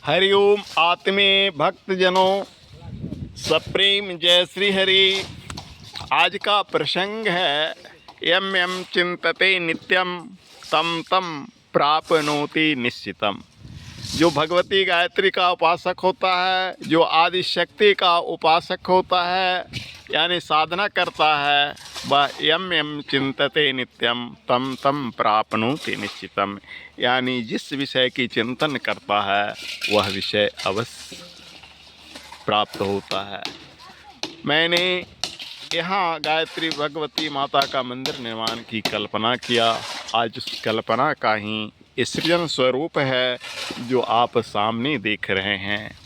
हरिओम आत्मीय भक्तजनों, सप्रेम जय श्री हरि। आज का प्रसंग है यम यम चिंतते नित्यम तम तम प्राप्नोति निश्चितम। जो भगवती गायत्री का उपासक होता है, जो आदि शक्ति का उपासक होता है, यानी साधना करता है, वह यम यम चिंतते नित्यम तम तम प्राप्नोति निश्चितम, यानी जिस विषय की चिंतन करता है वह विषय अवश्य प्राप्त होता है। मैंने यहाँ गायत्री भगवती माता का मंदिर निर्माण की कल्पना किया। आज उस कल्पना का ही सृजन स्वरूप है जो आप सामने देख रहे हैं।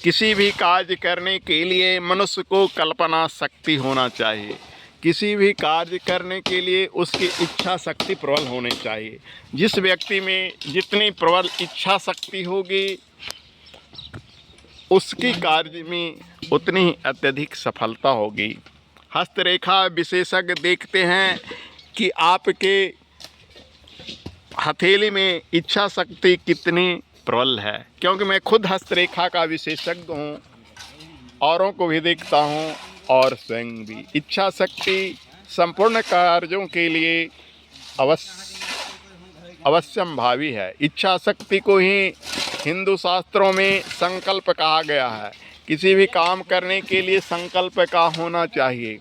किसी भी कार्य करने के लिए मनुष्य को कल्पना शक्ति होना चाहिए। किसी भी कार्य करने के लिए उसकी इच्छा शक्ति प्रबल होनी चाहिए। जिस व्यक्ति में जितनी प्रबल इच्छा शक्ति होगी, उसकी कार्य में उतनी ही अत्यधिक सफलता होगी। हस्तरेखा विशेषज्ञ देखते हैं कि आपके हथेली में इच्छा शक्ति कितनी प्रबल है, क्योंकि मैं खुद हस्तरेखा का विशेषज्ञ हूँ, औरों को भी देखता हूँ और स्वयं भी। इच्छा शक्ति संपूर्ण कार्यों के लिए अवश्यंभावी है। इच्छा शक्ति को ही हिंदू शास्त्रों में संकल्प कहा गया है। किसी भी काम करने के लिए संकल्प का होना चाहिए।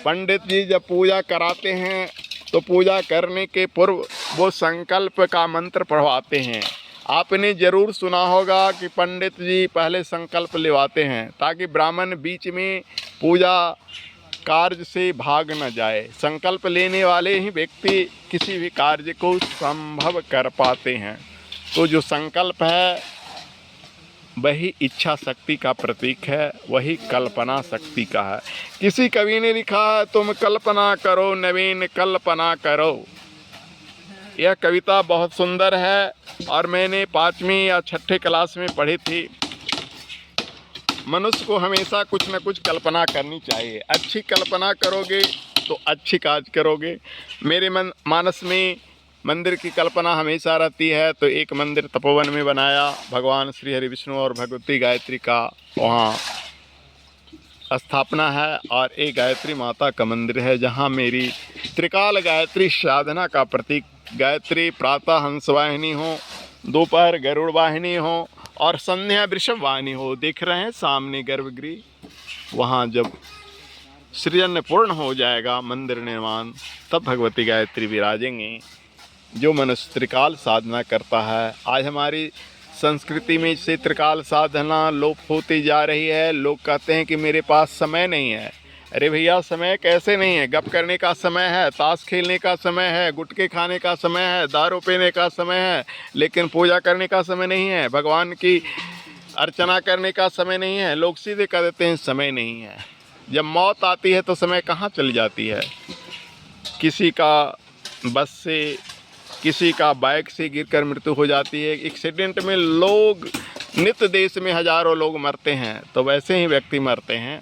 पंडित जी जब पूजा कराते हैं तो पूजा करने के पूर्व वो संकल्प का मंत्र पढ़वाते हैं। आपने ज़रूर सुना होगा कि पंडित जी पहले संकल्प लेवाते हैं ताकि ब्राह्मण बीच में पूजा कार्य से भाग न जाए। संकल्प लेने वाले ही व्यक्ति किसी भी कार्य को संभव कर पाते हैं। तो जो संकल्प है वही इच्छा शक्ति का प्रतीक है, वही कल्पना शक्ति का है। किसी कवि ने लिखा है, तुम कल्पना करो नवीन कल्पना करो। यह कविता बहुत सुंदर है और मैंने 5वीं या 6ठे क्लास में पढ़ी थी। मनुष्य को हमेशा कुछ न कुछ कल्पना करनी चाहिए। अच्छी कल्पना करोगे तो अच्छी कार्य करोगे। मेरे मानस में मंदिर की कल्पना हमेशा रहती है। तो एक मंदिर तपोवन में बनाया, भगवान श्री हरि विष्णु और भगवती गायत्री का वहाँ स्थापना है। और एक गायत्री माता का मंदिर है जहाँ मेरी त्रिकाल गायत्री साधना का प्रतीक गायत्री प्रातः हंस वाहिनी हो, दोपहर गरुड़ वाहिनी हो और संध्या वृषभ वाहिनी हो। देख रहे हैं सामने गर्भगृह। वहाँ जब सृजन पूर्ण हो जाएगा मंदिर निर्माण, तब भगवती गायत्री विराजेंगे। जो मनुष्य त्रिकाल साधना करता है, आज हमारी संस्कृति में से त्रिकाल साधना लोप होती जा रही है। लोग कहते हैं कि मेरे पास समय नहीं है। अरे भैया, समय कैसे नहीं है? गप करने का समय है, ताश खेलने का समय है, गुटखे खाने का समय है, दारू पीने का समय है, लेकिन पूजा करने का समय नहीं है, भगवान की अर्चना करने का समय नहीं है। लोग सीधे कह देते हैं समय नहीं है। जब मौत आती है तो समय कहाँ चली जाती है? किसी का बस से, किसी का बाइक से गिरकर मृत्यु हो जाती है। एक्सीडेंट में लोग, नित्य देश में हजारों लोग मरते हैं। तो वैसे ही व्यक्ति मरते हैं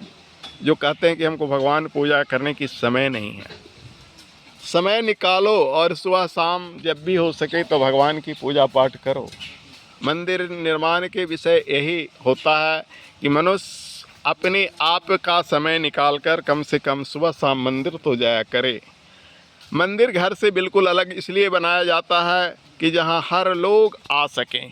जो कहते हैं कि हमको भगवान पूजा करने की समय नहीं है। समय निकालो और सुबह शाम जब भी हो सके तो भगवान की पूजा पाठ करो। मंदिर निर्माण के विषय यही होता है कि मनुष्य अपने आप का समय निकालकर कम से कम सुबह शाम मंदिर तो जाया करे। मंदिर घर से बिल्कुल अलग इसलिए बनाया जाता है कि जहां हर लोग आ सकें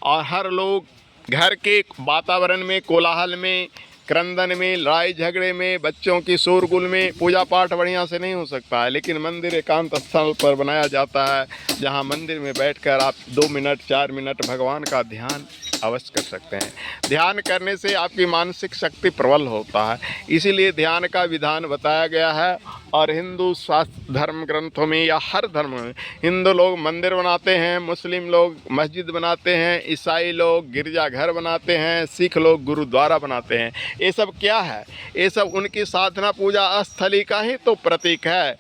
और हर लोग घर के वातावरण में, कोलाहल में, क्रंदन में, लड़ाई झगड़े में, बच्चों की शोरगुल में पूजा पाठ बढ़िया से नहीं हो सकता है। लेकिन मंदिर एकांत स्थल पर बनाया जाता है जहां मंदिर में बैठकर आप 2 मिनट 4 मिनट भगवान का ध्यान अवश्य कर सकते हैं। ध्यान करने से आपकी मानसिक शक्ति प्रबल होता है, इसीलिए ध्यान का विधान बताया गया है। और हिंदू शास्त्र धर्म ग्रंथों में या हर धर्म में हिंदू लोग मंदिर बनाते हैं, मुस्लिम लोग मस्जिद बनाते हैं, ईसाई लोग गिरजाघर बनाते हैं, सिख लोग गुरुद्वारा बनाते हैं। ये सब क्या है? ये सब उनकी साधना पूजा स्थली का ही तो प्रतीक है।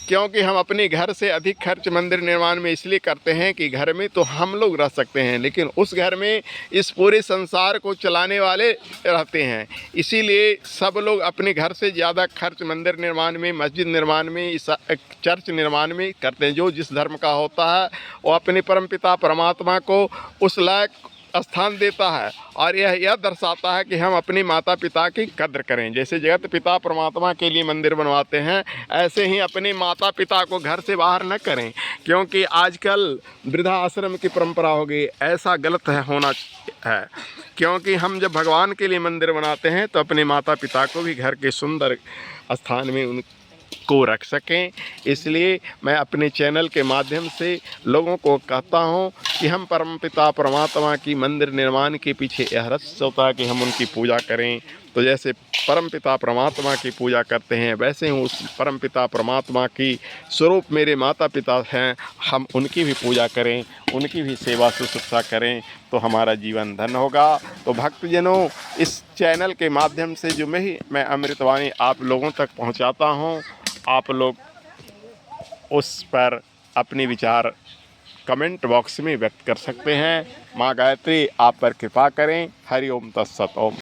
क्योंकि हम अपने घर से अधिक खर्च मंदिर निर्माण में इसलिए करते हैं कि घर में तो हम लोग रह सकते हैं, लेकिन उस घर में इस पूरे संसार को चलाने वाले रहते हैं। इसीलिए सब लोग अपने घर से ज़्यादा खर्च मंदिर निर्माण में, मस्जिद निर्माण में, चर्च निर्माण में करते हैं। जो जिस धर्म का होता है वो अपने परमपिता परमात्मा को उस लायक स्थान देता है और यह दर्शाता है कि हम अपनी माता पिता की कद्र करें। जैसे जगत पिता परमात्मा के लिए मंदिर बनवाते हैं, ऐसे ही अपने माता पिता को घर से बाहर न करें, क्योंकि आजकल वृद्धाश्रम की परंपरा हो गई। ऐसा गलत होना है, क्योंकि हम जब भगवान के लिए मंदिर बनाते हैं तो अपने माता पिता को भी घर के सुंदर स्थान में उनको रख सकें। इसलिए मैं अपने चैनल के माध्यम से लोगों को कहता हूं कि हम परमपिता परमात्मा की मंदिर निर्माण के पीछे यह रहस्य होता है कि हम उनकी पूजा करें। तो जैसे परमपिता परमात्मा की पूजा करते हैं, वैसे ही उस परमपिता परमात्मा की स्वरूप मेरे माता पिता हैं, हम उनकी भी पूजा करें, उनकी भी सेवा शुश्रूषा करें, तो हमारा जीवन धन्य होगा। तो भक्तजनों, इस चैनल के माध्यम से जो मैं अमृतवाणी आप लोगों तक पहुंचाता हूं, आप लोग उस पर अपने विचार कमेंट बॉक्स में व्यक्त कर सकते हैं। माँ गायत्री आप पर कृपा करें। हरि ओम तत्सत। ओम।